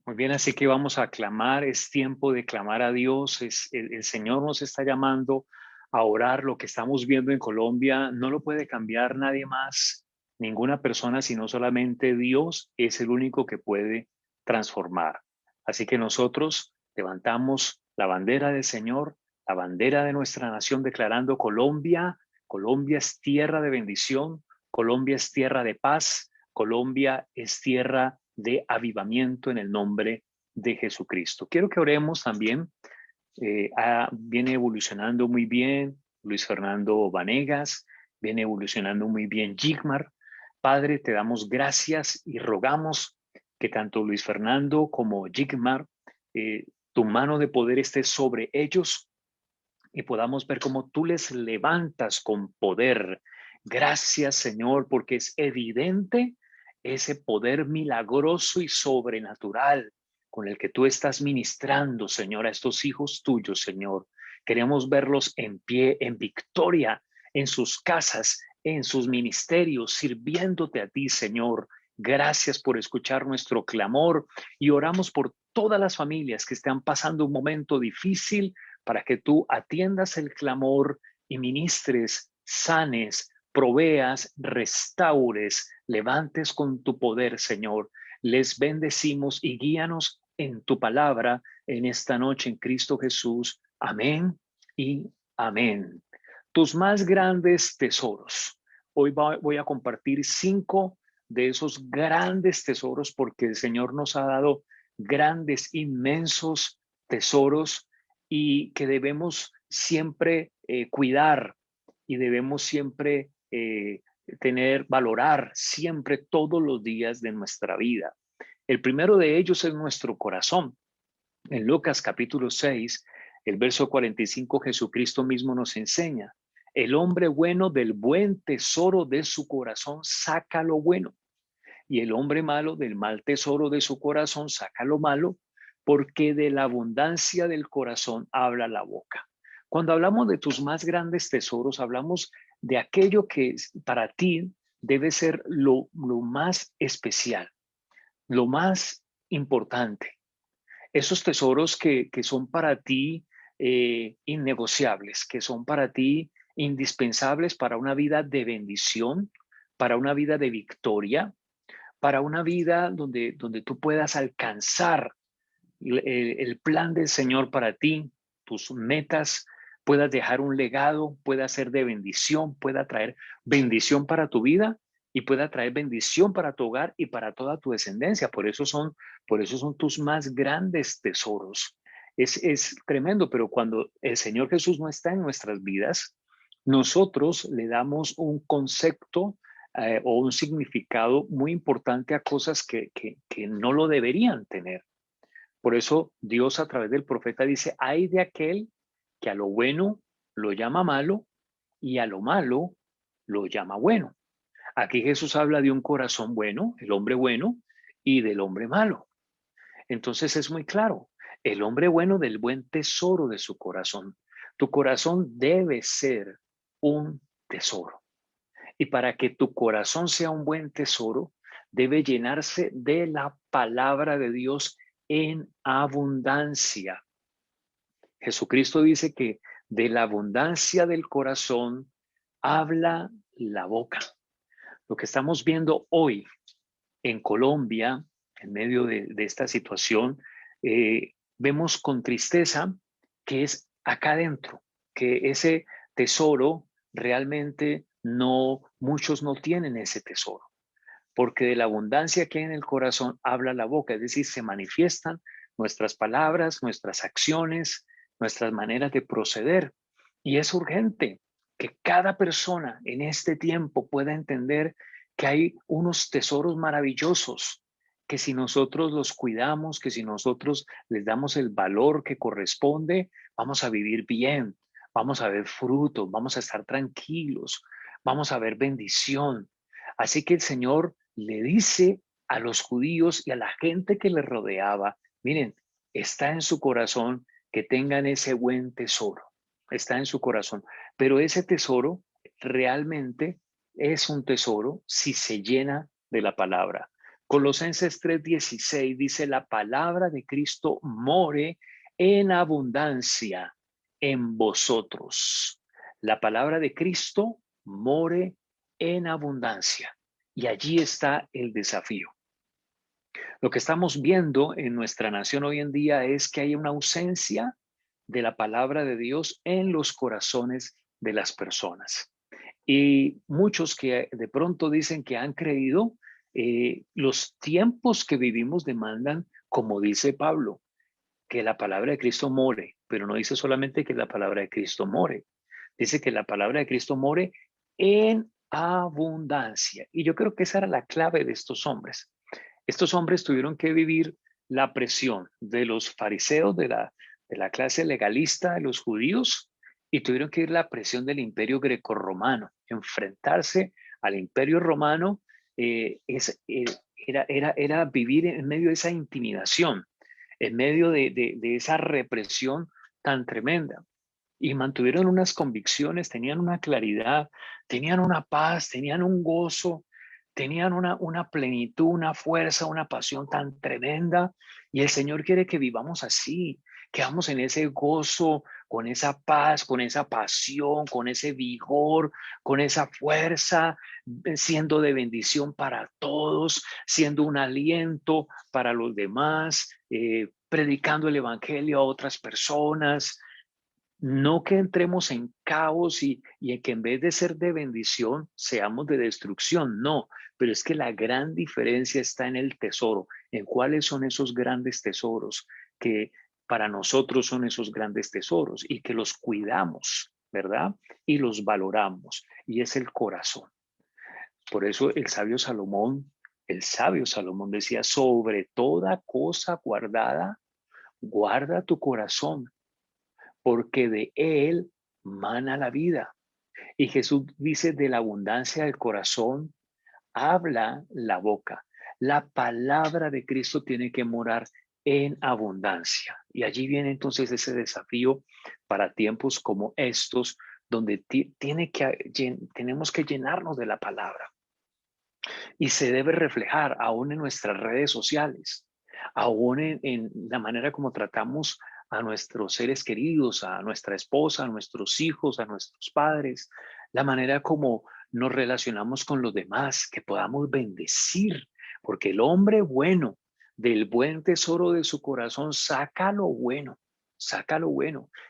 Muy bien, así que vamos a clamar, es tiempo de clamar a Dios, el Señor nos está llamando a orar. Lo que estamos viendo en Colombia no lo puede cambiar nadie más, ninguna persona, sino solamente Dios es el único que puede transformar. Así que nosotros levantamos la bandera del Señor, la bandera de nuestra nación, declarando Colombia, Colombia es tierra de bendición, Colombia es tierra de paz, Colombia es tierra de avivamiento en el nombre de Jesucristo. Quiero que oremos también. Viene evolucionando muy bien Luis Fernando Vanegas, viene evolucionando muy bien Jigmar. Padre, te damos gracias y rogamos que tanto Luis Fernando como Jigmar, tu mano de poder esté sobre ellos y podamos ver cómo tú les levantas con poder. Gracias, Señor, porque es evidente ese poder milagroso y sobrenatural con el que tú estás ministrando, Señor, a estos hijos tuyos, Señor. Queremos verlos en pie, en victoria, en sus casas, en sus ministerios, sirviéndote a ti, Señor. Gracias por escuchar nuestro clamor y oramos por todas las familias que están pasando un momento difícil para que tú atiendas el clamor y ministres, sanes, proveas, restaures, levantes con tu poder, Señor. Les bendecimos y guíanos en tu palabra en esta noche en Cristo Jesús. Amén y amén. Tus más grandes tesoros. Hoy voy a compartir 5 de esos grandes tesoros porque el Señor nos ha dado grandes, inmensos tesoros y que debemos siempre cuidar y debemos siempre valorar siempre todos los días de nuestra vida. El primero de ellos es nuestro corazón. En Lucas capítulo 6, el verso 45, Jesucristo mismo nos enseña, el hombre bueno del buen tesoro de su corazón saca lo bueno y el hombre malo del mal tesoro de su corazón saca lo malo, porque de la abundancia del corazón habla la boca. Cuando hablamos de tus más grandes tesoros, hablamos de aquello que para ti debe ser lo más especial, lo más importante. Esos tesoros que son para ti innegociables, que son para ti indispensables para una vida de bendición, para una vida de victoria, para una vida donde tú puedas alcanzar el plan del Señor para ti, tus metas, puedas dejar un legado, pueda ser de bendición, pueda traer bendición para tu vida y pueda traer bendición para tu hogar y para toda tu descendencia. Por eso son tus más grandes tesoros. Es tremendo, pero cuando el Señor Jesús no está en nuestras vidas, nosotros le damos un concepto o un significado muy importante a cosas que no lo deberían tener. Por eso Dios a través del profeta dice, hay de aquel que a lo bueno lo llama malo y a lo malo lo llama bueno. Aquí Jesús habla de un corazón bueno, el hombre bueno, y del hombre malo. Entonces es muy claro, el hombre bueno del buen tesoro de su corazón. Tu corazón debe ser un tesoro. Y para que tu corazón sea un buen tesoro, debe llenarse de la palabra de Dios en abundancia. Jesucristo dice que de la abundancia del corazón habla la boca. Lo que estamos viendo hoy en Colombia, en medio de esta situación, vemos con tristeza que es acá adentro, que ese tesoro realmente muchos no tienen ese tesoro, porque de la abundancia que hay en el corazón habla la boca, es decir, se manifiestan nuestras palabras, nuestras acciones, nuestras maneras de proceder. Y es urgente que cada persona en este tiempo pueda entender que hay unos tesoros maravillosos, que si nosotros los cuidamos, que si nosotros les damos el valor que corresponde, vamos a vivir bien, vamos a ver frutos, vamos a estar tranquilos, vamos a ver bendición. Así que el Señor le dice a los judíos y a la gente que le rodeaba, miren, está en su corazón que tengan ese buen tesoro, está en su corazón, pero ese tesoro realmente es un tesoro si se llena de la palabra. Colosenses 3:16 dice, la palabra de Cristo more en abundancia en vosotros. La palabra de Cristo more en abundancia. Y allí está el desafío. Lo que estamos viendo en nuestra nación hoy en día es que hay una ausencia de la palabra de Dios en los corazones de las personas. Y muchos que de pronto dicen que han creído, los tiempos que vivimos demandan, como dice Pablo, que la palabra de Cristo more, pero no dice solamente que la palabra de Cristo more, dice que la palabra de Cristo more en abundancia. Y yo creo que esa era la clave de estos hombres. Estos hombres tuvieron que vivir la presión de los fariseos, de la clase legalista de los judíos, y tuvieron que vivir la presión del imperio grecorromano. Enfrentarse al imperio romano era vivir en medio de esa intimidación, en medio de esa represión tan tremenda. Y mantuvieron unas convicciones, tenían una claridad, tenían una paz, tenían un gozo, tenían una plenitud, una fuerza, una pasión tan tremenda. Y el Señor quiere que vivamos así, que vamos en ese gozo, con esa paz, con esa pasión, con ese vigor, con esa fuerza, siendo de bendición para todos, siendo un aliento para los demás, predicando el evangelio a otras personas. No que entremos en caos y que en vez de ser de bendición, seamos de destrucción. No, pero es que la gran diferencia está en el tesoro. ¿En cuáles son esos grandes tesoros que para nosotros son esos grandes tesoros y que los cuidamos, ¿verdad? Y los valoramos. Y es el corazón. Por eso el sabio Salomón decía, sobre toda cosa guardada, guarda tu corazón, porque de él mana la vida. Y Jesús dice, de la abundancia del corazón habla la boca. La palabra de Cristo tiene que morar en abundancia. Y allí viene entonces ese desafío para tiempos como estos, donde tenemos que llenarnos de la palabra. Y se debe reflejar aún en nuestras redes sociales, aún en la manera como tratamos a nuestros seres queridos, a nuestra esposa, a nuestros hijos, a nuestros padres, la manera como nos relacionamos con los demás, que podamos bendecir, porque el hombre bueno del buen tesoro de su corazón saca lo bueno,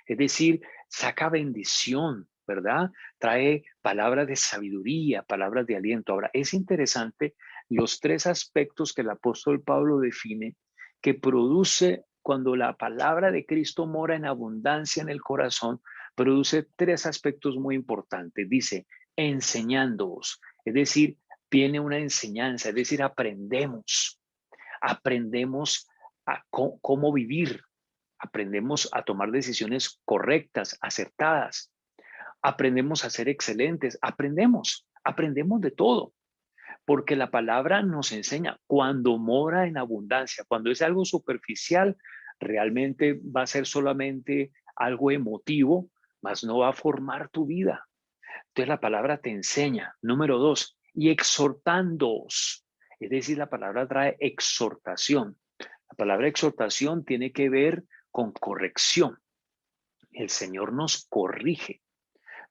es decir, saca bendición, ¿verdad? Trae palabras de sabiduría, palabras de aliento. Ahora, es interesante los tres aspectos que el apóstol Pablo define que produce cuando la palabra de Cristo mora en abundancia en el corazón, produce tres aspectos muy importantes. Dice, enseñándoos, es decir, viene una enseñanza, es decir, aprendemos a cómo vivir, aprendemos a tomar decisiones correctas, acertadas. Aprendemos a ser excelentes, aprendemos de todo, porque la palabra nos enseña cuando mora en abundancia, cuando es algo superficial, realmente va a ser solamente algo emotivo, mas no va a formar tu vida. Entonces la palabra te enseña. Número dos, y exhortándoos, es decir, la palabra trae exhortación. La palabra exhortación tiene que ver con corrección. El Señor nos corrige,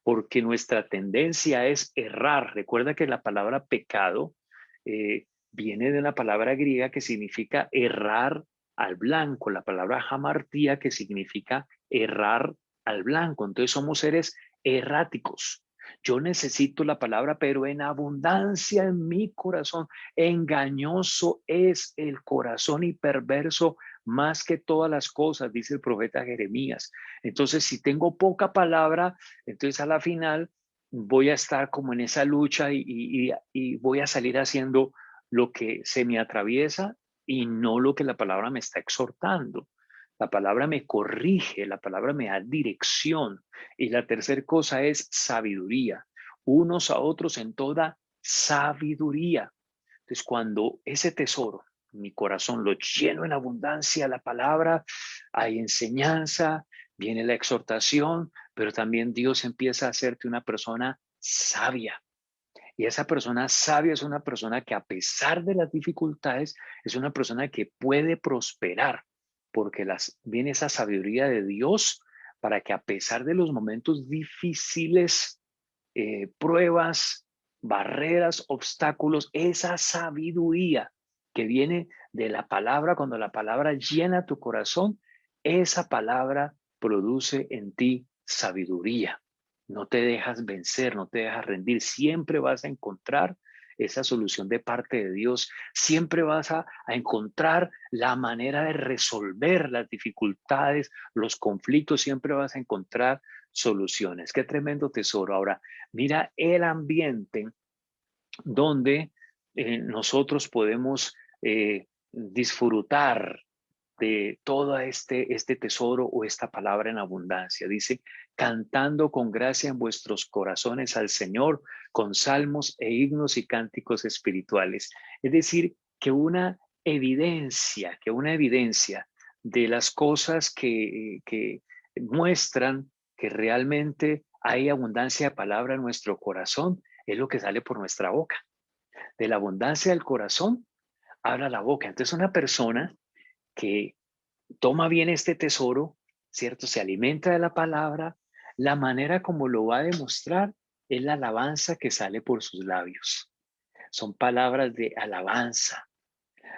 porque nuestra tendencia es errar. Recuerda que la palabra pecado viene de una palabra griega que significa errar al blanco, la palabra hamartía que significa errar al blanco. Entonces somos seres erráticos. Yo necesito la palabra, pero en abundancia en mi corazón. Engañoso es el corazón y perverso más que todas las cosas, dice el profeta Jeremías. Entonces, si tengo poca palabra, entonces a la final voy a estar como en esa lucha y voy a salir haciendo lo que se me atraviesa y no lo que la palabra me está exhortando. La palabra me corrige, la palabra me da dirección. Y la tercera cosa es sabiduría, unos a otros en toda sabiduría. Entonces, cuando ese tesoro, mi corazón lo lleno en abundancia, la palabra, hay enseñanza, viene la exhortación, pero también Dios empieza a hacerte una persona sabia. Y esa persona sabia es una persona que a pesar de las dificultades, es una persona que puede prosperar, porque viene esa sabiduría de Dios para que a pesar de los momentos difíciles, pruebas, barreras, obstáculos, esa sabiduría que viene de la palabra, cuando la palabra llena tu corazón, esa palabra produce en ti sabiduría. No te dejas vencer, no te dejas rendir. Siempre vas a encontrar esa solución de parte de Dios. Siempre vas a encontrar la manera de resolver las dificultades, los conflictos. Siempre vas a encontrar soluciones. Qué tremendo tesoro. Ahora, mira el ambiente donde nosotros podemos disfrutar de todo este tesoro o esta palabra en abundancia. Dice, cantando con gracia en vuestros corazones al Señor, con salmos e himnos y cánticos espirituales. Es decir, que una evidencia de las cosas que muestran que realmente hay abundancia de palabra en nuestro corazón, es lo que sale por nuestra boca. De la abundancia del corazón, habla la boca. Entonces, una persona que toma bien este tesoro, ¿cierto? Se alimenta de la palabra, la manera como lo va a demostrar es la alabanza que sale por sus labios. Son palabras de alabanza,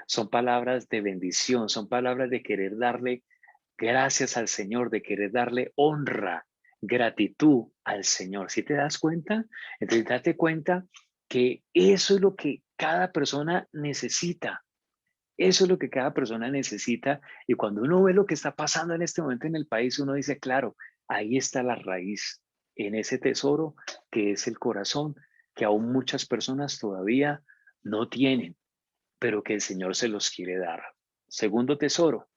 son palabras de bendición, son palabras de querer darle gracias al Señor, de querer darle honra, gratitud al Señor. ¿Sí te das cuenta? Entonces, date cuenta que eso es lo que cada persona necesita. Eso es lo que cada persona necesita. Y cuando uno ve lo que está pasando en este momento en el país, uno dice, claro, ahí está la raíz, en ese tesoro que es el corazón, que aún muchas personas todavía no tienen, pero que el Señor se los quiere dar. Segundo tesoro,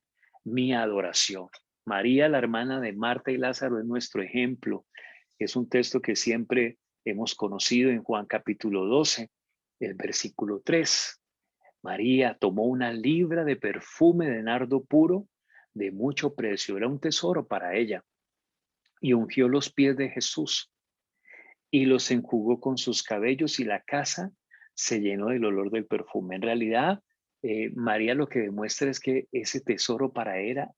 mi adoración. María, la hermana de Marta y Lázaro, es nuestro ejemplo. Es un texto que siempre hemos conocido en Juan capítulo 12, el versículo 3. María tomó una libra de perfume de nardo puro de mucho precio, era un tesoro para ella, y ungió los pies de Jesús y los enjugó con sus cabellos y la casa se llenó del olor del perfume. En realidad, María lo que demuestra es que ese tesoro para ella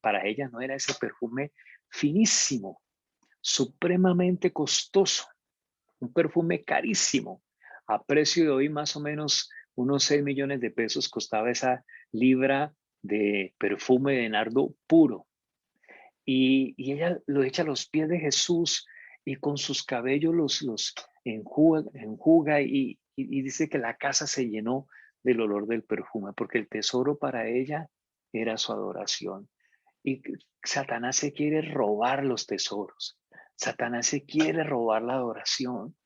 no era ese perfume finísimo, supremamente costoso, un perfume carísimo. A precio de hoy, más o menos unos 6 millones de pesos costaba esa libra de perfume de nardo puro. Y ella lo echa a los pies de Jesús y con sus cabellos los enjuga y dice que la casa se llenó del olor del perfume, porque el tesoro para ella era su adoración. Y Satanás se quiere robar los tesoros. Satanás se quiere robar la adoración.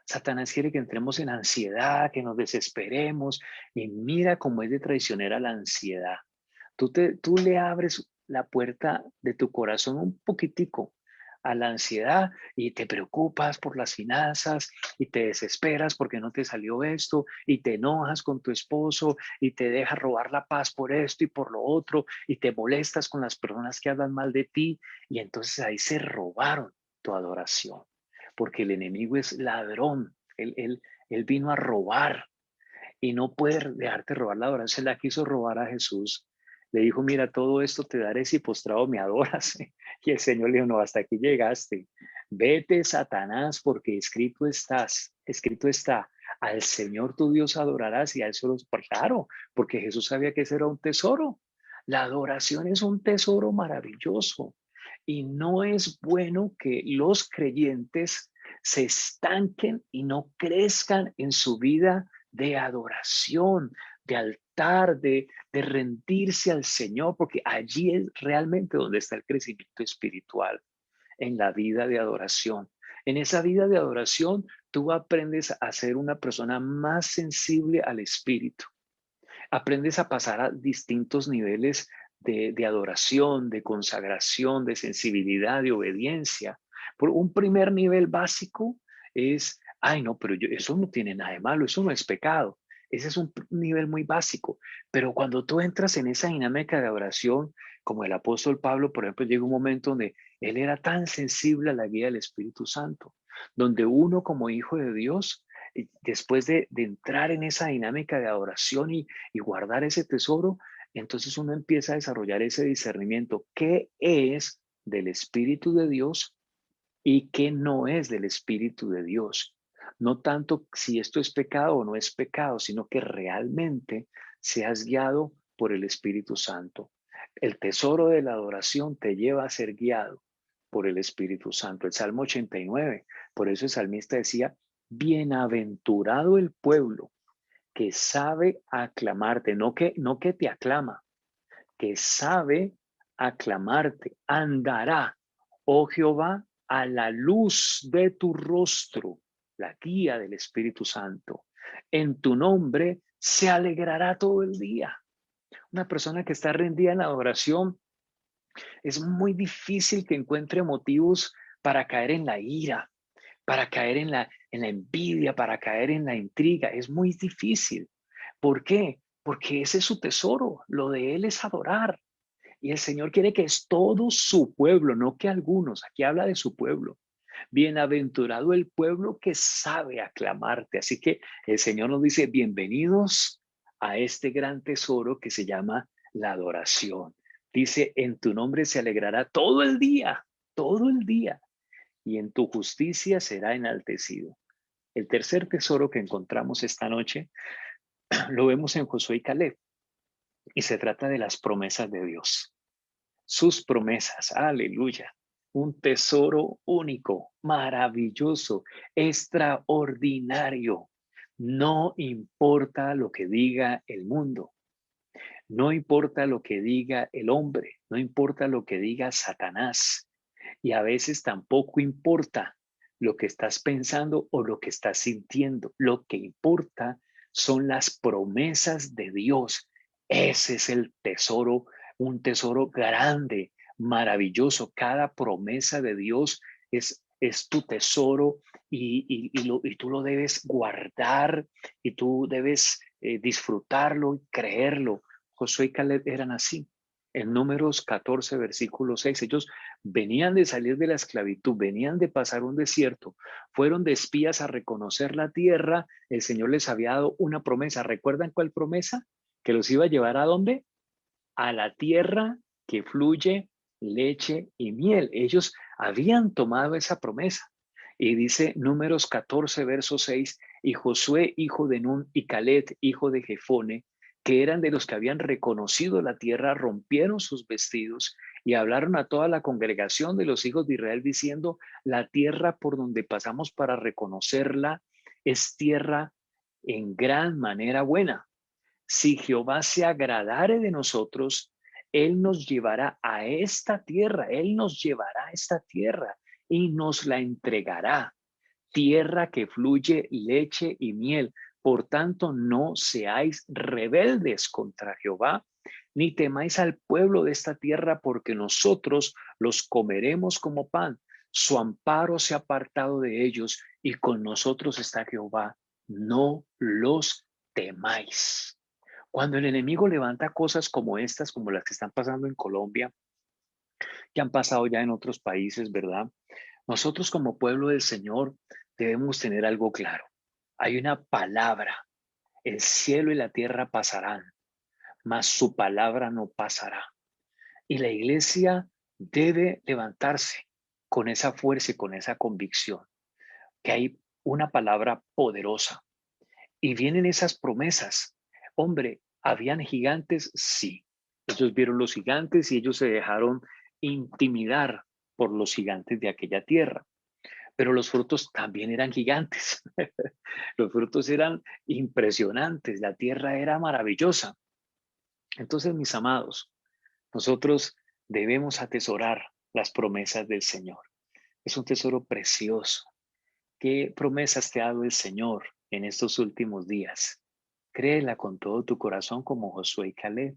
Satanás quiere que entremos en ansiedad, que nos desesperemos. Y mira cómo es de traicionera la ansiedad. Tú le abres la puerta de tu corazón un poquitico a la ansiedad y te preocupas por las finanzas y te desesperas porque no te salió esto y te enojas con tu esposo y te dejas robar la paz por esto y por lo otro y te molestas con las personas que hablan mal de ti y entonces ahí se robaron tu adoración porque el enemigo es ladrón, él vino a robar y no puede dejarte robar la adoración. Se la quiso robar a Jesús. Le dijo, mira, todo esto te daré si postrado me adoras. Y el Señor le dijo, no, hasta aquí llegaste. Vete, Satanás, porque escrito está, al Señor tu Dios adorarás y a él solo, claro, porque Jesús sabía que ese era un tesoro. La adoración es un tesoro maravilloso y no es bueno que los creyentes se estanquen y no crezcan en su vida de adoración, de altar, de rendirse al Señor, porque allí es realmente donde está el crecimiento espiritual, en la vida de adoración. En esa vida de adoración, tú aprendes a ser una persona más sensible al Espíritu. Aprendes a pasar a distintos niveles de adoración, de consagración, de sensibilidad, de obediencia. Por un primer nivel básico es, ay no, pero eso no tiene nada de malo, eso no es pecado. Ese es un nivel muy básico. Pero cuando tú entras en esa dinámica de adoración, como el apóstol Pablo, por ejemplo, llega un momento donde él era tan sensible a la guía del Espíritu Santo, donde uno como hijo de Dios después de entrar en esa dinámica de adoración y guardar ese tesoro, entonces uno empieza a desarrollar ese discernimiento. ¿Qué es del Espíritu de Dios y qué no es del Espíritu de Dios? No tanto si esto es pecado o no es pecado, sino que realmente seas guiado por el Espíritu Santo. El tesoro de la adoración te lleva a ser guiado por el Espíritu Santo. El Salmo 89, por eso el salmista decía, bienaventurado el pueblo que sabe aclamarte, no que te aclama, que sabe aclamarte, andará, oh Jehová, a la luz de tu rostro, la guía del Espíritu Santo. En tu nombre se alegrará todo el día. Una persona que está rendida en la adoración, es muy difícil que encuentre motivos para caer en la ira, para caer en la envidia, para caer en la intriga. Es muy difícil. ¿Por qué? Porque ese es su tesoro. Lo de él es adorar. Y el Señor quiere que es todo su pueblo, no que algunos. Aquí habla de su pueblo. Bienaventurado el pueblo que sabe aclamarte. Así que el Señor nos dice, bienvenidos a este gran tesoro que se llama la adoración. Dice, en tu nombre se alegrará todo el día, y en tu justicia será enaltecido. El tercer tesoro que encontramos esta noche lo vemos en Josué y Caleb, y se trata de las promesas de Dios. Sus promesas, aleluya. Un tesoro único, maravilloso, extraordinario. No importa lo que diga el mundo, no importa lo que diga el hombre, no importa lo que diga Satanás. Y a veces tampoco importa lo que estás pensando o lo que estás sintiendo. Lo que importa son las promesas de Dios. Ese es el tesoro, un tesoro grande, maravilloso. Cada promesa de Dios es tu tesoro y tú lo debes guardar y tú debes disfrutarlo y creerlo. Josué y Caleb eran así. En Números 14, versículo 6, ellos venían de salir de la esclavitud, venían de pasar un desierto, fueron de espías a reconocer la tierra, el Señor les había dado una promesa. ¿Recuerdan cuál promesa? Que los iba a llevar ¿a dónde? A la tierra que fluye leche y miel. Ellos habían tomado esa promesa. Y dice Números 14, verso 6, y Josué, hijo de Nun, y Caleb, hijo de Jefone, que eran de los que habían reconocido la tierra, rompieron sus vestidos y hablaron a toda la congregación de los hijos de Israel diciendo, la tierra por donde pasamos para reconocerla es tierra en gran manera buena. Si Jehová se agradare de nosotros, Él nos llevará a esta tierra, Él nos llevará a esta tierra y nos la entregará. Tierra que fluye leche y miel. Por tanto, no seáis rebeldes contra Jehová, ni temáis al pueblo de esta tierra, porque nosotros los comeremos como pan. Su amparo se ha apartado de ellos, y con nosotros está Jehová. No los temáis. Cuando el enemigo levanta cosas como estas, como las que están pasando en Colombia, que han pasado ya en otros países, ¿verdad? Nosotros como pueblo del Señor debemos tener algo claro. Hay una palabra, el cielo y la tierra pasarán, mas su palabra no pasará. Y la iglesia debe levantarse con esa fuerza y con esa convicción, que hay una palabra poderosa. Y vienen esas promesas. Hombre, ¿habían gigantes? Sí. Ellos vieron los gigantes y ellos se dejaron intimidar por los gigantes de aquella tierra. Pero los frutos también eran gigantes. Los frutos eran impresionantes. La tierra era maravillosa. Entonces, mis amados, nosotros debemos atesorar las promesas del Señor. Es un tesoro precioso. ¿Qué promesas te ha dado el Señor en estos últimos días? Créela con todo tu corazón como Josué y Caleb.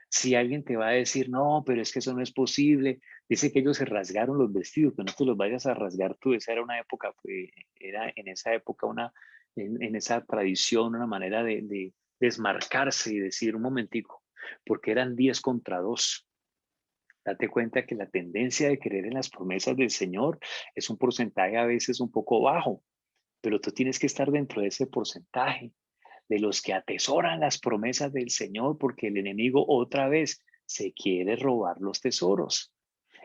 Si alguien te va a decir, no, pero es que eso no es posible, dice que ellos se rasgaron los vestidos, que no te los vayas a rasgar tú. Esa era una época, era en esa época en esa tradición, una manera de desmarcarse y decir un momentico, porque eran 10 contra 2. Date cuenta que la tendencia de creer en las promesas del Señor es un porcentaje a veces un poco bajo, pero tú tienes que estar dentro de ese porcentaje de los que atesoran las promesas del Señor, porque el enemigo otra vez se quiere robar los tesoros.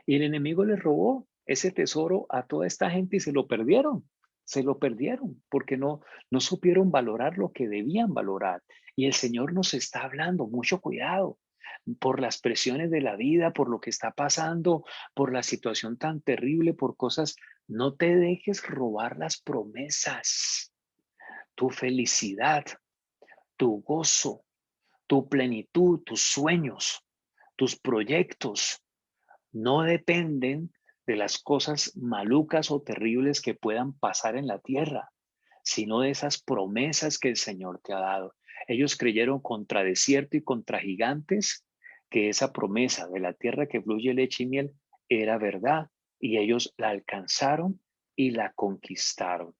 Y el enemigo le robó ese tesoro a toda esta gente y se lo perdieron. Se lo perdieron porque no supieron valorar lo que debían valorar. Y el Señor nos está hablando, mucho cuidado por las presiones de la vida, por lo que está pasando, por la situación tan terrible, por cosas. No te dejes robar las promesas, tu felicidad, tu gozo, tu plenitud, tus sueños, tus proyectos no dependen de las cosas malucas o terribles que puedan pasar en la tierra, sino de esas promesas que el Señor te ha dado. Ellos creyeron contra desierto y contra gigantes que esa promesa de la tierra que fluye leche y miel era verdad y ellos la alcanzaron y la conquistaron.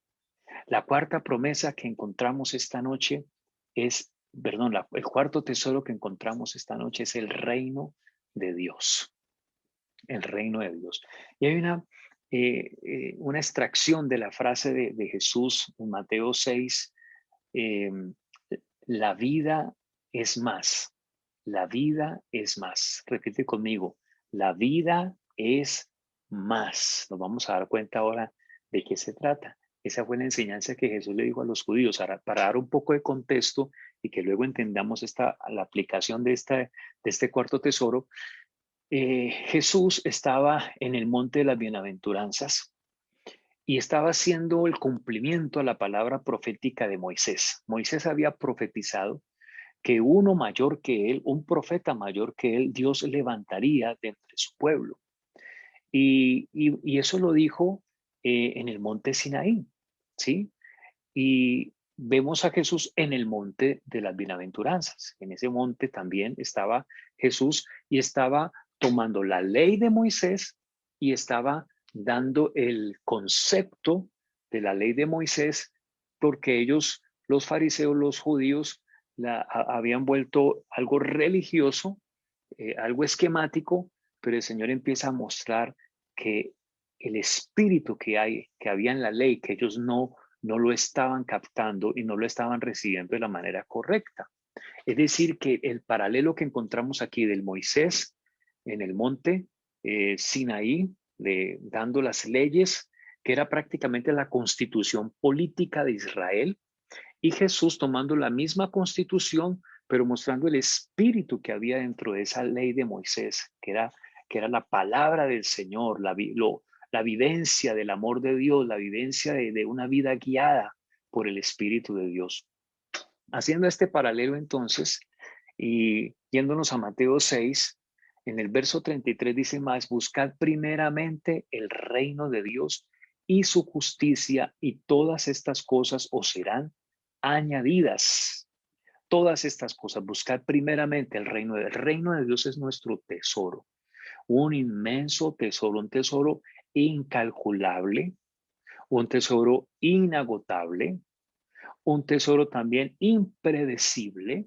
La cuarta promesa que encontramos esta noche es, perdón, el cuarto tesoro que encontramos esta noche es el reino de Dios. El reino de Dios. Y hay una extracción de la frase de Jesús en Mateo 6, eh, la vida es más, la vida es más. Repite conmigo, la vida es más. Nos vamos a dar cuenta ahora de qué se trata. Esa fue la enseñanza que Jesús le dijo a los judíos. Ahora, para dar un poco de contexto y que luego entendamos la aplicación de este cuarto tesoro, Jesús estaba en el monte de las bienaventuranzas y estaba haciendo el cumplimiento a la palabra profética de Moisés. Moisés había profetizado que uno mayor que él, un profeta mayor que él, Dios levantaría de entre su pueblo. Y eso lo dijo en el monte Sinaí, ¿sí? Y vemos a Jesús en el monte de las bienaventuranzas. En ese monte también estaba Jesús y estaba tomando la ley de Moisés y estaba dando el concepto de la ley de Moisés porque ellos, los fariseos, los judíos, habían vuelto algo religioso, algo esquemático, pero el Señor empieza a mostrar que el espíritu que había en la ley, que ellos no lo estaban captando y no lo estaban recibiendo de la manera correcta. Es decir, que el paralelo que encontramos aquí del Moisés en el monte Sinaí, dando las leyes, que era prácticamente la constitución política de Israel, y Jesús tomando la misma constitución, pero mostrando el espíritu que había dentro de esa ley de Moisés, que era la palabra del Señor, la vivencia del amor de Dios, la vivencia de una vida guiada por el Espíritu de Dios. Haciendo este paralelo entonces, y yéndonos a Mateo 6, en el verso 33 dice más, buscad primeramente el reino de Dios y su justicia y todas estas cosas os serán añadidas. Todas estas cosas, buscad primeramente el reino de Dios es nuestro tesoro, un inmenso tesoro, un tesoro incalculable, un tesoro inagotable, un tesoro también impredecible,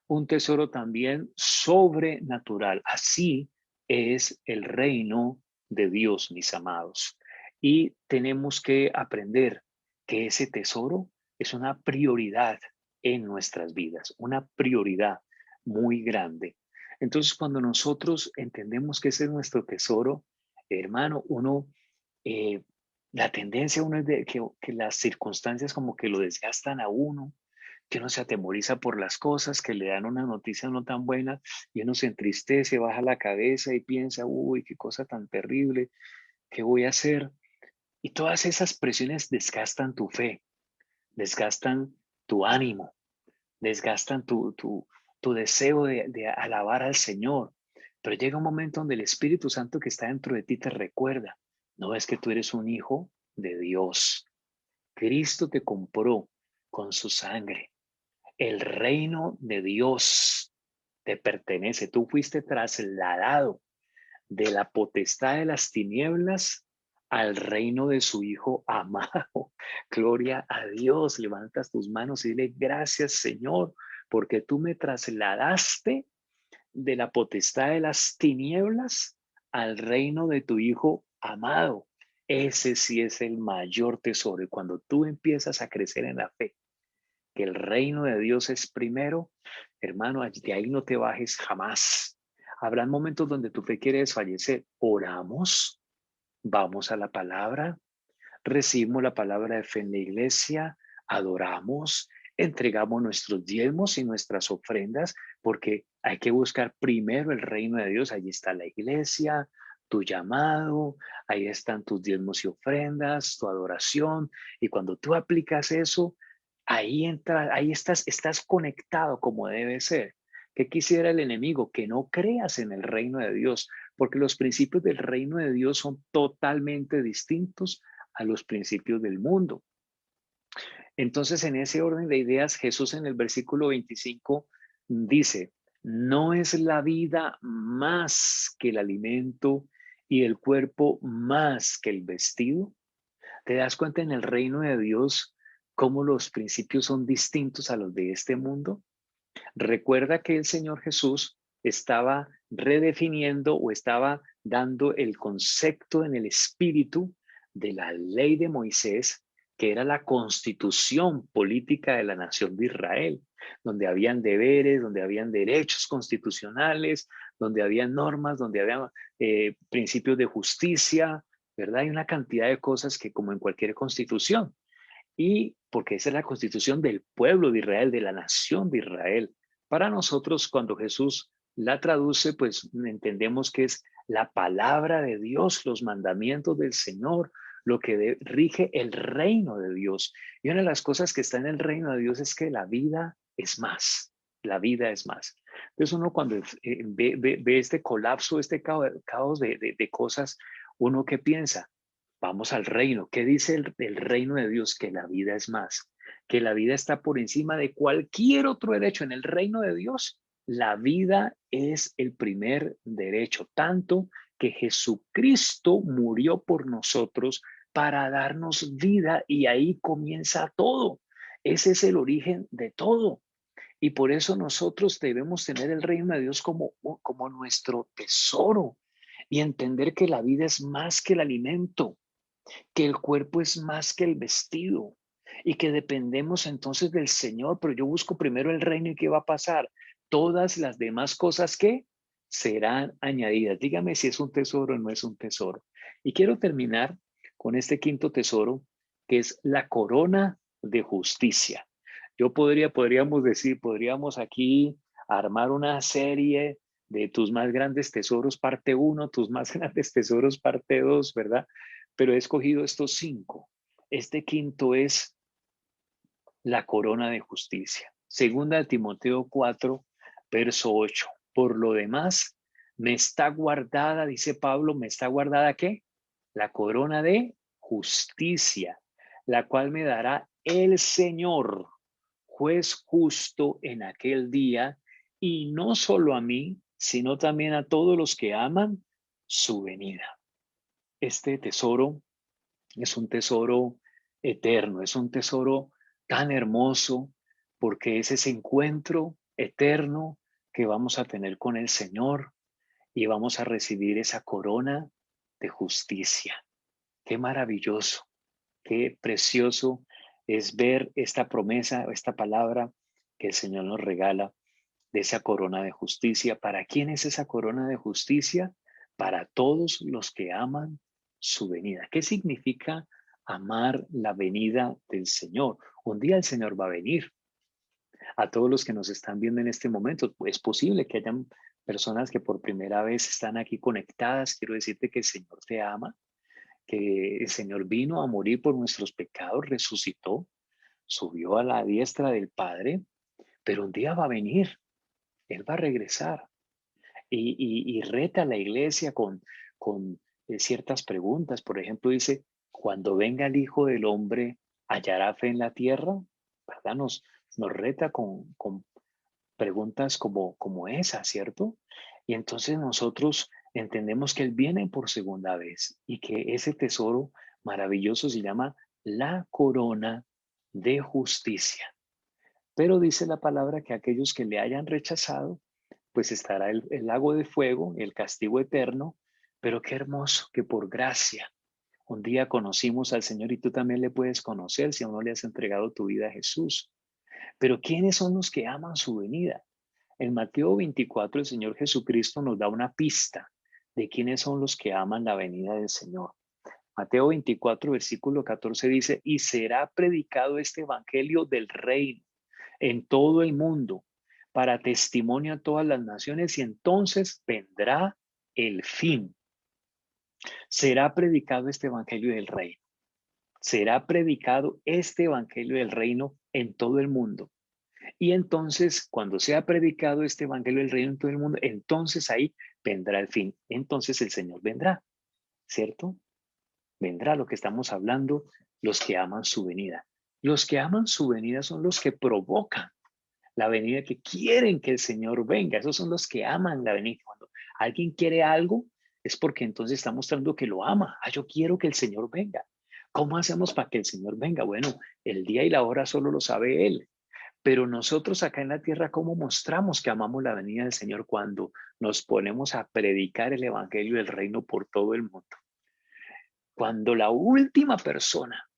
un tesoro también sobrenatural. Así es el reino de Dios, mis amados. Y tenemos que aprender que ese tesoro es una prioridad en nuestras vidas, una prioridad muy grande. Entonces, cuando nosotros entendemos que ese es nuestro tesoro, hermano, eh, la tendencia uno es de que las circunstancias como que lo desgastan a uno, que uno se atemoriza por las cosas, que le dan una noticia no tan buena y uno se entristece, baja la cabeza y piensa, uy, qué cosa tan terrible, ¿qué voy a hacer? Y todas esas presiones desgastan tu fe, desgastan tu ánimo, desgastan tu deseo de alabar al Señor. Pero llega un momento donde el Espíritu Santo que está dentro de ti te recuerda, no es que tú eres un hijo de Dios. Cristo te compró con su sangre. El reino de Dios te pertenece. Tú fuiste trasladado de la potestad de las tinieblas al reino de su Hijo amado. Gloria a Dios. Levantas tus manos y dile gracias, Señor, porque tú me trasladaste de la potestad de las tinieblas al reino de tu Hijo amado. Ese sí es el mayor tesoro. Y cuando tú empiezas a crecer en la fe, que el reino de Dios es primero, hermano, de ahí no te bajes jamás. Habrán momentos donde tu fe quiere desfallecer. Oramos, vamos a la palabra, recibimos la palabra de fe en la iglesia, adoramos, entregamos nuestros diezmos y nuestras ofrendas, porque hay que buscar primero el reino de Dios. Allí está la iglesia, tu llamado, ahí están tus diezmos y ofrendas, tu adoración. Y cuando tú aplicas eso, ahí entra, ahí estás conectado como debe ser. ¿Qué quisiera el enemigo? Que no creas en el reino de Dios, porque los principios del reino de Dios son totalmente distintos a los principios del mundo. Entonces, en ese orden de ideas, Jesús en el versículo 25 dice, no es la vida más que el alimento y el cuerpo más que el vestido. ¿Te das cuenta en el reino de Dios cómo los principios son distintos a los de este mundo? Recuerda que el Señor Jesús estaba redefiniendo o estaba dando el concepto en el espíritu de la ley de Moisés, que era la constitución política de la nación de Israel, donde habían deberes, donde habían derechos constitucionales, donde había normas, donde había principios de justicia, ¿verdad? Hay una cantidad de cosas que como en cualquier constitución. Y porque esa es la constitución del pueblo de Israel, de la nación de Israel. Para nosotros, cuando Jesús la traduce, pues entendemos que es la palabra de Dios, los mandamientos del Señor, lo que rige el reino de Dios. Y una de las cosas que está en el reino de Dios es que la vida es más. La vida es más. Entonces uno cuando ve este colapso, este caos de cosas, uno que piensa, vamos al reino. ¿Qué dice el reino de Dios? Que la vida es más, que la vida está por encima de cualquier otro derecho. En el reino de Dios, la vida es el primer derecho, tanto que Jesucristo murió por nosotros para darnos vida y ahí comienza todo. Ese es el origen de todo. Y por eso nosotros debemos tener el reino de Dios como nuestro tesoro y entender que la vida es más que el alimento, que el cuerpo es más que el vestido y que dependemos entonces del Señor, pero yo busco primero el reino y ¿qué va a pasar? Todas las demás cosas que serán añadidas. Dígame si es un tesoro o no es un tesoro. Y quiero terminar con este quinto tesoro, que es la corona de justicia. Podríamos aquí armar una serie de tus más grandes tesoros, parte uno, tus más grandes tesoros, parte 2, ¿verdad? Pero he escogido estos 5. Este quinto es la corona de justicia. Segunda de Timoteo 4, verso 8. Por lo demás, me está guardada, dice Pablo, me está guardada ¿qué? La corona de justicia, la cual me dará el Señor, juez justo en aquel día, y no solo a mí, sino también a todos los que aman su venida. Este tesoro es un tesoro eterno, es un tesoro tan hermoso porque es ese encuentro eterno que vamos a tener con el Señor y vamos a recibir esa corona de justicia. Qué maravilloso, qué precioso es ver esta promesa, esta palabra que el Señor nos regala de esa corona de justicia. ¿Para quién es esa corona de justicia? Para todos los que aman su venida. ¿Qué significa amar la venida del Señor? Un día el Señor va a venir. A todos los que nos están viendo en este momento, es posible que hayan personas que por primera vez están aquí conectadas. Quiero decirte que el Señor te ama, que el Señor vino a morir por nuestros pecados, resucitó, subió a la diestra del Padre, pero un día va a venir, Él va a regresar y reta a la iglesia con ciertas preguntas. Por ejemplo, dice, cuando venga el Hijo del Hombre, ¿hallará fe en la tierra? ¿Verdad? Nos reta con preguntas como esa, ¿cierto? Y entonces nosotros entendemos que Él viene por segunda vez y que ese tesoro maravilloso se llama la corona de justicia. Pero dice la palabra que aquellos que le hayan rechazado, pues estará el lago de fuego, el castigo eterno, pero qué hermoso que por gracia, Un día conocimos al Señor y tú también le puedes conocer si aún no le has entregado tu vida a Jesús. Pero ¿quiénes son los que aman su venida? En Mateo 24, el Señor Jesucristo nos da una pista de quiénes son los que aman la venida del Señor. Mateo 24, versículo 14 dice, y será predicado este evangelio del reino en todo el mundo para testimonio a todas las naciones y entonces vendrá el fin. Será predicado este evangelio del reino. Será predicado este evangelio del reino en todo el mundo. Y entonces, cuando sea predicado este evangelio del reino en todo el mundo, entonces ahí vendrá el fin. Entonces el Señor vendrá, ¿cierto? Vendrá lo que estamos hablando, los que aman su venida. Los que aman su venida son los que provocan la venida, que quieren que el Señor venga. Esos son los que aman la venida. Cuando alguien quiere algo, es porque entonces está mostrando que lo ama. Ah, yo quiero que el Señor venga. ¿Cómo hacemos para que el Señor venga? Bueno, el día y la hora solo lo sabe Él. Pero nosotros acá en la tierra, ¿cómo mostramos que amamos la venida del Señor? Cuando nos ponemos a predicar el evangelio del reino por todo el mundo. Cuando la última persona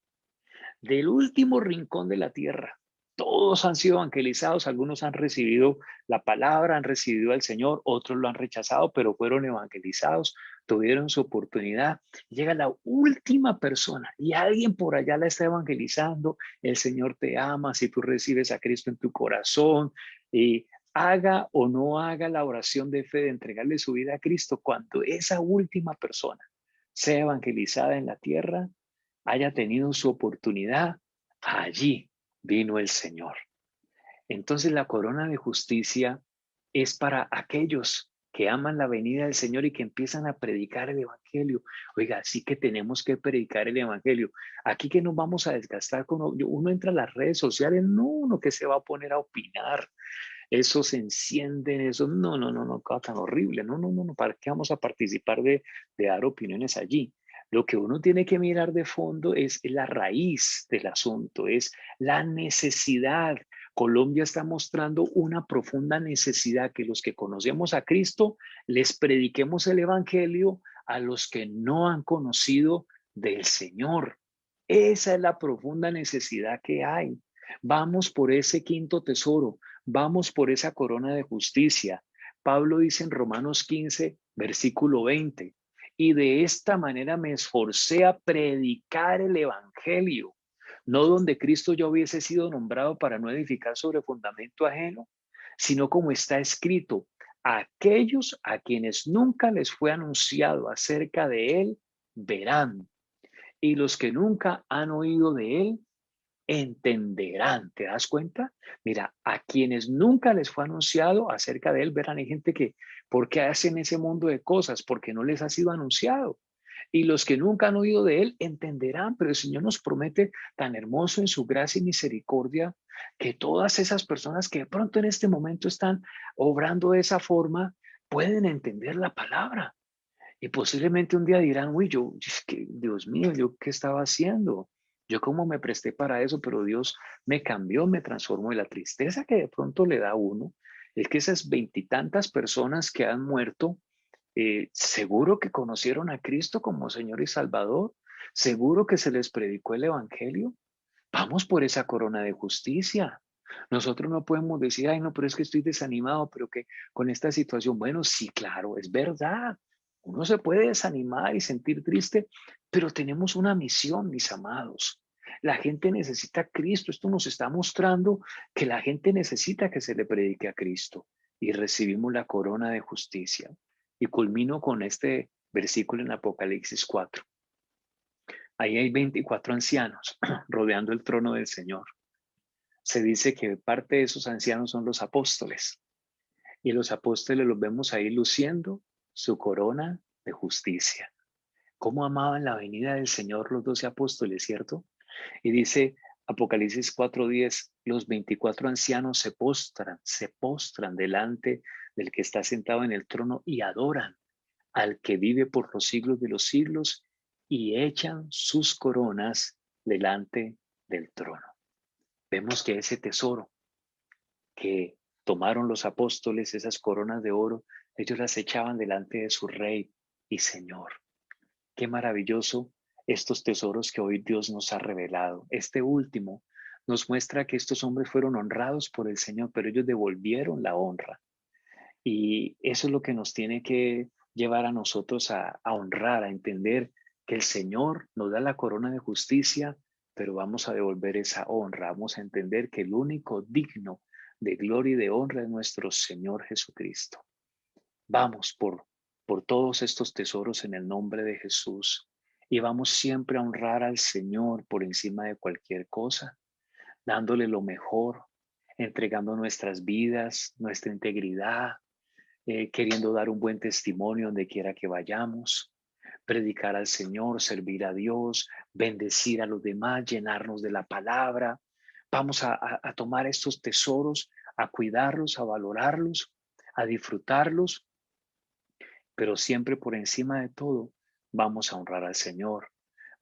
del último rincón de la tierra, todos han sido evangelizados, algunos han recibido la palabra, han recibido al Señor, otros lo han rechazado, pero fueron evangelizados, tuvieron su oportunidad. Llega la última persona y alguien por allá la está evangelizando. El Señor te ama si tú recibes a Cristo en tu corazón. Y haga o no haga la oración de fe de entregarle su vida a Cristo, cuando esa última persona sea evangelizada en la tierra, haya tenido su oportunidad, allí vino el Señor. Entonces la corona de justicia es para aquellos que aman la venida del Señor y que empiezan a predicar el Evangelio. Oiga, sí que tenemos que predicar el Evangelio. Aquí que nos vamos a desgastar con uno entra a las redes sociales, no uno que se va a poner a opinar. Eso se enciende, eso, no, cosa tan horrible. No, ¿para qué vamos a participar de dar opiniones allí? Lo que uno tiene que mirar de fondo es la raíz del asunto, es la necesidad. Colombia está mostrando una profunda necesidad que los que conocemos a Cristo les prediquemos el Evangelio a los que no han conocido del Señor. Esa es la profunda necesidad que hay. Vamos por ese quinto tesoro, vamos por esa corona de justicia. Pablo dice en Romanos 15, versículo 20, y de esta manera me esforcé a predicar el Evangelio, no donde Cristo ya hubiese sido nombrado para no edificar sobre fundamento ajeno, sino como está escrito, aquellos a quienes nunca les fue anunciado acerca de él, verán, y los que nunca han oído de él, entenderán. ¿Te das cuenta? Mira, a quienes nunca les fue anunciado acerca de él, verán, hay gente que, ¿por qué hacen ese mundo de cosas? Porque no les ha sido anunciado. Y los que nunca han oído de él entenderán, pero el Señor nos promete tan hermoso en su gracia y misericordia que todas esas personas que de pronto en este momento están obrando de esa forma pueden entender la palabra. Y posiblemente un día dirán, uy, yo, es que, Dios mío, ¿yo qué estaba haciendo? Yo cómo me presté para eso, pero Dios me cambió, me transformó. Y la tristeza que de pronto le da a uno es que esas veintitantas personas que han muerto, seguro que conocieron a Cristo como Señor y Salvador, seguro que se les predicó el Evangelio. Vamos por esa corona de justicia. Nosotros no podemos decir, ay, no, pero es que estoy desanimado, pero que con esta situación, bueno, sí, claro, es verdad. Uno se puede desanimar y sentir triste, pero tenemos una misión, mis amados. La gente necesita a Cristo. Esto nos está mostrando que la gente necesita que se le predique a Cristo y recibimos la corona de justicia. Y culmino con este versículo en Apocalipsis 4. Ahí hay 24 ancianos rodeando el trono del Señor. Se dice que parte de esos ancianos son los apóstoles. Y los apóstoles los vemos ahí luciendo su corona de justicia. ¿Cómo amaban la venida del Señor los 12 apóstoles, cierto? Y dice Apocalipsis 4:10, los 24 ancianos se postran delante del que está sentado en el trono y adoran al que vive por los siglos de los siglos y echan sus coronas delante del trono. Vemos que ese tesoro que tomaron los apóstoles, esas coronas de oro, ellos las echaban delante de su Rey y Señor. Qué maravilloso estos tesoros que hoy Dios nos ha revelado. Este último nos muestra que estos hombres fueron honrados por el Señor, pero ellos devolvieron la honra. Y eso es lo que nos tiene que llevar a nosotros a honrar, a entender que el Señor nos da la corona de justicia, pero vamos a devolver esa honra. Vamos a entender que el único digno de gloria y de honra es nuestro Señor Jesucristo. Vamos por todos estos tesoros en el nombre de Jesús y vamos siempre a honrar al Señor por encima de cualquier cosa, dándole lo mejor, entregando nuestras vidas, nuestra integridad, queriendo dar un buen testimonio donde quiera que vayamos, predicar al Señor, servir a Dios, bendecir a los demás, llenarnos de la palabra. Vamos a tomar estos tesoros, a cuidarlos, a valorarlos, a disfrutarlos, pero siempre por encima de todo vamos a honrar al Señor.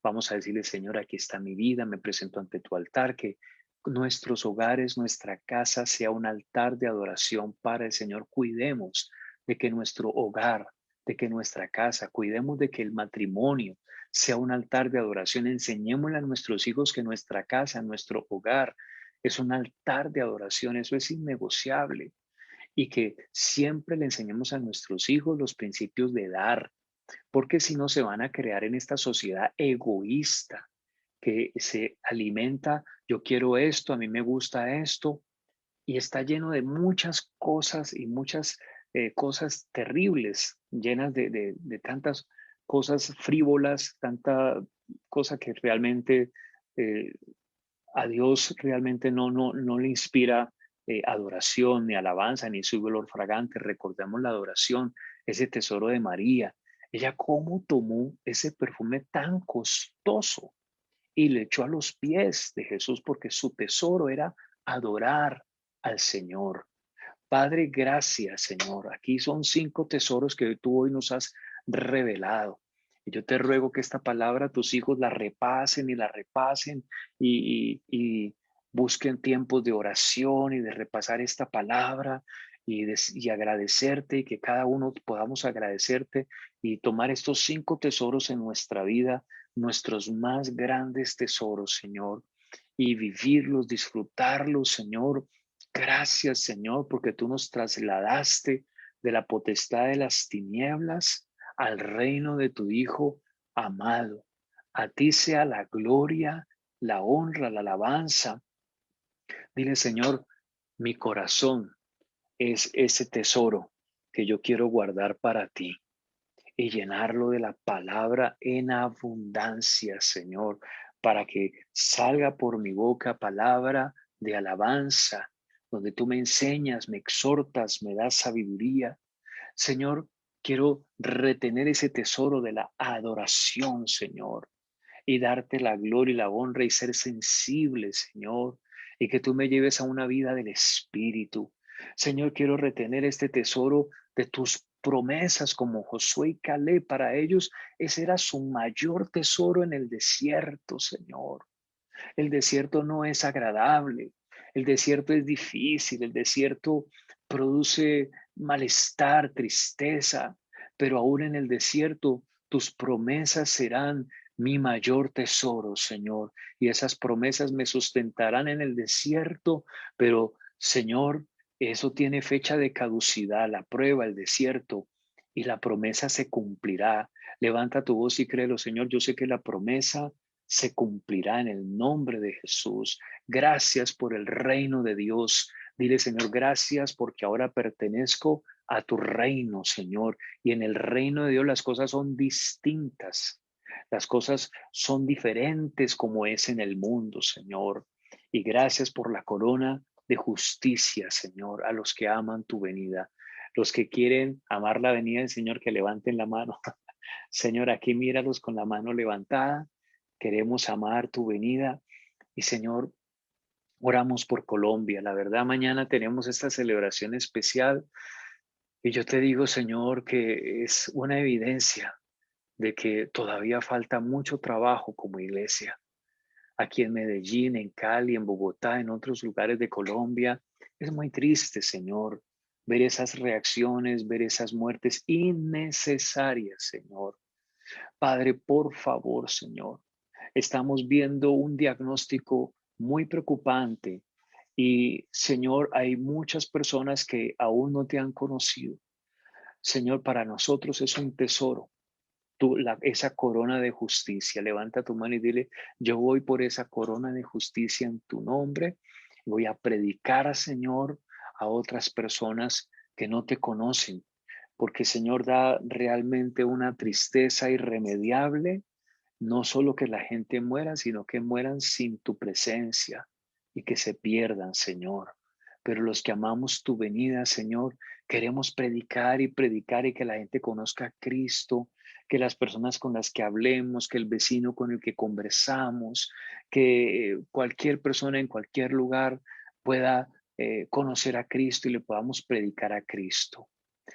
Vamos a decirle, Señor, aquí está mi vida, me presento ante tu altar, que nuestros hogares, nuestra casa sea un altar de adoración para el Señor. Cuidemos de que nuestro hogar, de que nuestra casa, cuidemos de que el matrimonio sea un altar de adoración. Enseñémosle a nuestros hijos que nuestra casa, nuestro hogar es un altar de adoración. Eso es innegociable. Y que siempre le enseñemos a nuestros hijos los principios de dar, porque si no se van a crear en esta sociedad egoísta que se alimenta, yo quiero esto, a mí me gusta esto, y está lleno de muchas cosas y muchas cosas terribles, llenas de tantas cosas frívolas, tanta cosa que realmente eh, a Dios realmente no le inspira adoración, ni alabanza, ni su olor fragante. Recordemos la adoración, ese tesoro de María. Ella cómo tomó ese perfume tan costoso y le echó a los pies de Jesús porque su tesoro era adorar al Señor. Padre, gracias, Señor. Aquí son 5 tesoros que tú hoy nos has revelado. Y yo te ruego que esta palabra tus hijos la repasen y la repasen y busquen tiempos de oración y de repasar esta palabra y agradecerte y que cada uno podamos agradecerte y tomar estos 5 tesoros en nuestra vida, nuestros más grandes tesoros, Señor, y vivirlos, disfrutarlos, Señor. Gracias, Señor, porque tú nos trasladaste de la potestad de las tinieblas al reino de tu Hijo amado. A ti sea la gloria, la honra, la alabanza. Dile, Señor, mi corazón es ese tesoro que yo quiero guardar para ti y llenarlo de la palabra en abundancia, Señor, para que salga por mi boca palabra de alabanza, donde tú me enseñas, me exhortas, me das sabiduría. Señor, quiero retener ese tesoro de la adoración, Señor, y darte la gloria y la honra y ser sensible, Señor, y que tú me lleves a una vida del Espíritu. Señor, quiero retener este tesoro de tus promesas como Josué y Caleb. Para ellos ese era su mayor tesoro en el desierto, Señor. El desierto no es agradable, el desierto es difícil, el desierto produce malestar, tristeza, pero aún en el desierto tus promesas serán mi mayor tesoro, Señor, y esas promesas me sustentarán en el desierto, pero Señor, eso tiene fecha de caducidad, la prueba, el desierto, y la promesa se cumplirá. Levanta tu voz y créelo, Señor, yo sé que la promesa se cumplirá en el nombre de Jesús. Gracias por el reino de Dios. Dile, Señor, gracias porque ahora pertenezco a tu reino, Señor. Y en el reino de Dios las cosas son distintas. Las cosas son diferentes como es en el mundo, Señor. Y gracias por la corona de justicia, Señor, a los que aman tu venida. Los que quieren amar la venida del Señor, que levanten la mano. Señor, aquí míralos con la mano levantada. Queremos amar tu venida y Señor, oramos por Colombia. La verdad, mañana tenemos esta celebración especial y yo te digo, Señor, que es una evidencia de que todavía falta mucho trabajo como iglesia. Aquí en Medellín, en Cali, en Bogotá, en otros lugares de Colombia. Es muy triste, Señor, ver esas reacciones, ver esas muertes innecesarias, Señor. Padre, por favor, Señor, estamos viendo un diagnóstico muy preocupante y, Señor, hay muchas personas que aún no te han conocido. Señor, para nosotros es un tesoro. Esa corona de justicia. Levanta tu mano y dile, yo voy por esa corona de justicia en tu nombre. Voy a predicar, Señor, a otras personas que no te conocen, porque, Señor, da realmente una tristeza irremediable, no solo que la gente muera, sino que mueran sin tu presencia y que se pierdan, Señor. Pero los que amamos tu venida, Señor, queremos predicar y que la gente conozca a Cristo, que las personas con las que hablemos, que el vecino con el que conversamos, que cualquier persona en cualquier lugar pueda conocer a Cristo y le podamos predicar a Cristo.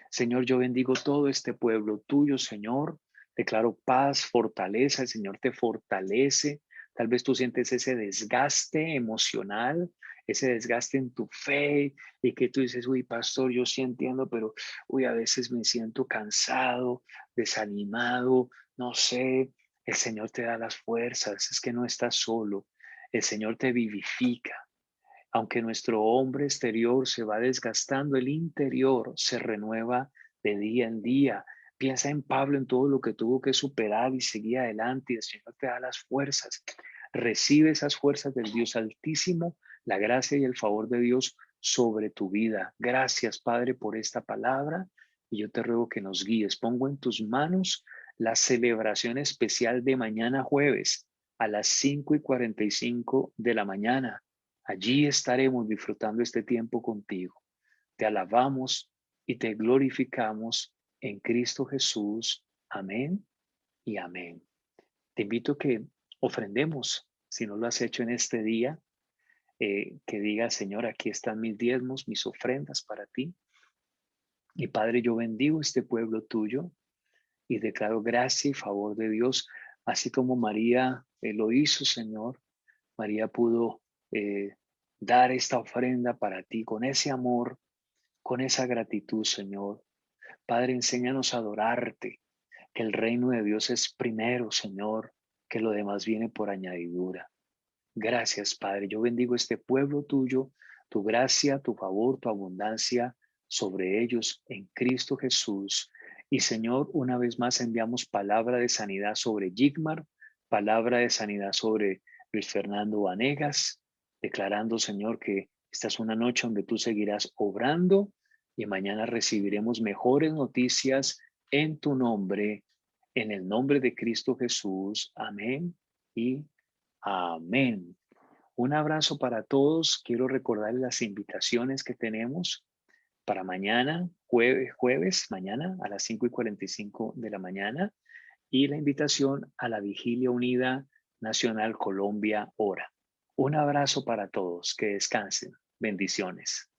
Señor, yo bendigo todo este pueblo tuyo, Señor. Declaro paz, fortaleza. El Señor te fortalece. Tal vez tú sientes ese desgaste emocional, ese desgaste en tu fe y que tú dices, uy, pastor, yo sí entiendo, pero uy, a veces me siento cansado, desanimado, no sé. El Señor te da las fuerzas, es que no estás solo. El Señor te vivifica. Aunque nuestro hombre exterior se va desgastando, el interior se renueva de día en día. Piensa en Pablo, en todo lo que tuvo que superar y seguir adelante, y el Señor te da las fuerzas. Recibe esas fuerzas del Dios Altísimo, la gracia y el favor de Dios sobre tu vida. Gracias, Padre, por esta palabra, y yo te ruego que nos guíes. Pongo en tus manos la celebración especial de mañana jueves a las 5:45 de la mañana. Allí estaremos disfrutando este tiempo contigo. Te alabamos y te glorificamos en Cristo Jesús. Amén y amén. Te invito a que ofrendemos, si no lo has hecho en este día, que digas, Señor, aquí están mis diezmos, mis ofrendas para ti. Y Padre, yo bendigo este pueblo tuyo y declaro gracia y favor de Dios, así como María lo hizo, Señor. María pudo eh, dar esta ofrenda para ti con ese amor, con esa gratitud, Señor. Padre, enséñanos a adorarte, que el reino de Dios es primero, Señor, que lo demás viene por añadidura. Gracias, Padre. Yo bendigo este pueblo tuyo, tu gracia, tu favor, tu abundancia sobre ellos en Cristo Jesús. Y Señor, una vez más enviamos palabra de sanidad sobre Jigmar, palabra de sanidad sobre Luis Fernando Vanegas, declarando, Señor, que esta es una noche donde tú seguirás obrando y mañana recibiremos mejores noticias en tu nombre, en el nombre de Cristo Jesús. Amén y amén. Un abrazo para todos. Quiero recordarles las invitaciones que tenemos para mañana, jueves, mañana a las 5:45 de la mañana, y la invitación a la Vigilia Unida Nacional Colombia Hora. Un abrazo para todos. Que descansen. Bendiciones.